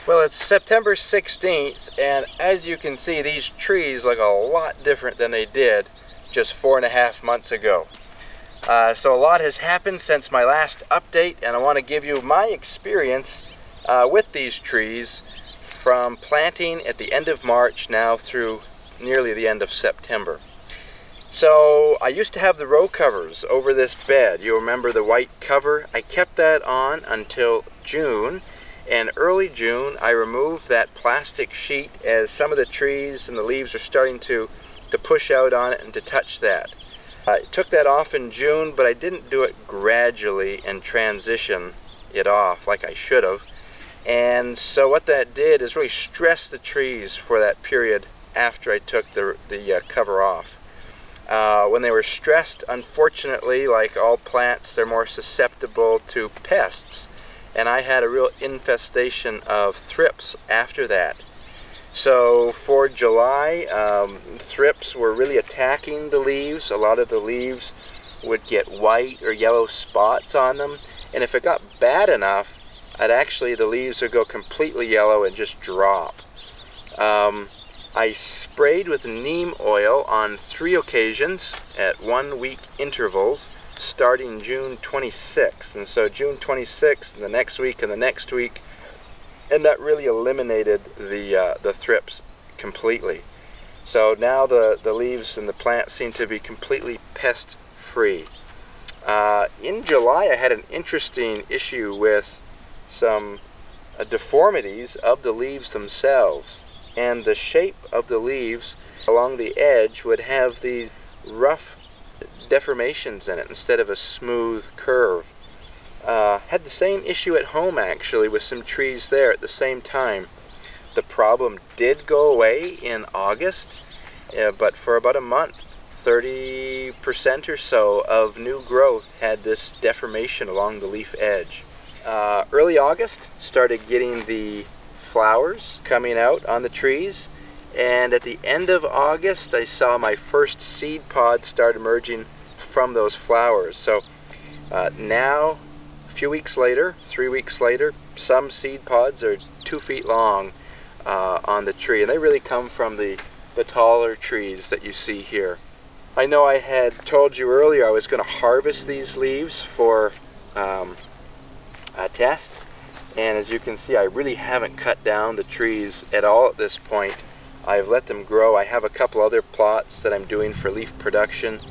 Well, it's September 16th, and as you can see, these trees look a lot different than they did just 4.5 months ago. So a lot has happened since my last update, and I want to give you my experience with these trees from planting at the end of March now through nearly the end of September. So I used to have the row covers over this bed. You remember the white cover? I kept that on until June. And early June, I removed that plastic sheet as some of the trees and the leaves are starting to push out on it and to touch that. I took that off in June, but I didn't do it gradually and transition it off like I should have. And so what that did is really stress the trees for that period after I took the cover off. When they were stressed, unfortunately, like all plants, they're more susceptible to pests. And I had a real infestation of thrips after that. So for July, thrips were really attacking the leaves. A lot of the leaves would get white or yellow spots on them. And if it got bad enough, the leaves would go completely yellow and just drop. I sprayed with neem oil on 3 occasions at 1-week intervals, starting June 26th. And so June 26th, and the next week, and the next week, and that really eliminated the thrips completely. So now the leaves and the plants seem to be completely pest free. In July, I had an interesting issue with some deformities of the leaves themselves, and the shape of the leaves along the edge would have these rough deformations in it instead of a smooth curve. Had the same issue at home actually with some trees there at the same time. The problem did go away in August, but for about a month, 30% or so of new growth had this deformation along the leaf edge. Early August started getting the flowers coming out on the trees, and at the end of August I saw my first seed pods start emerging from those flowers. So now, a few weeks later, 3 weeks later, some seed pods are 2 feet long on the tree, and they really come from the taller trees that you see here. I know I had told you earlier I was going to harvest these leaves for a test, and as you can see, I really haven't cut down the trees at all at this point. I've let them grow. I have a couple other plots that I'm doing for leaf production,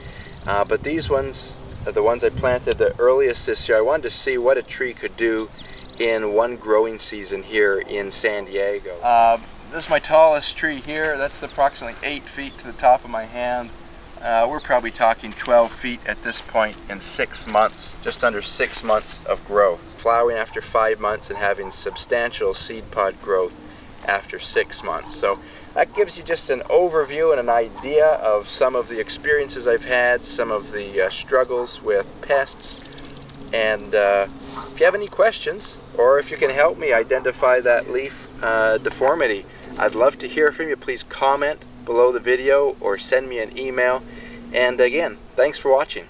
but these ones are the ones I planted the earliest this year. I wanted to see what a tree could do in one growing season here in San Diego. This is my tallest tree here. That's approximately 8 feet to the top of my hand. We're probably talking 12 feet at this point in 6 months, just under 6 months of growth. Flowering after 5 months and having substantial seed pod growth after 6 months. So that gives you just an overview and an idea of some of the experiences I've had, some of the struggles with pests. And if you have any questions, or if you can help me identify that leaf deformity, I'd love to hear from you. Please comment below the video or send me an email. And again, thanks for watching.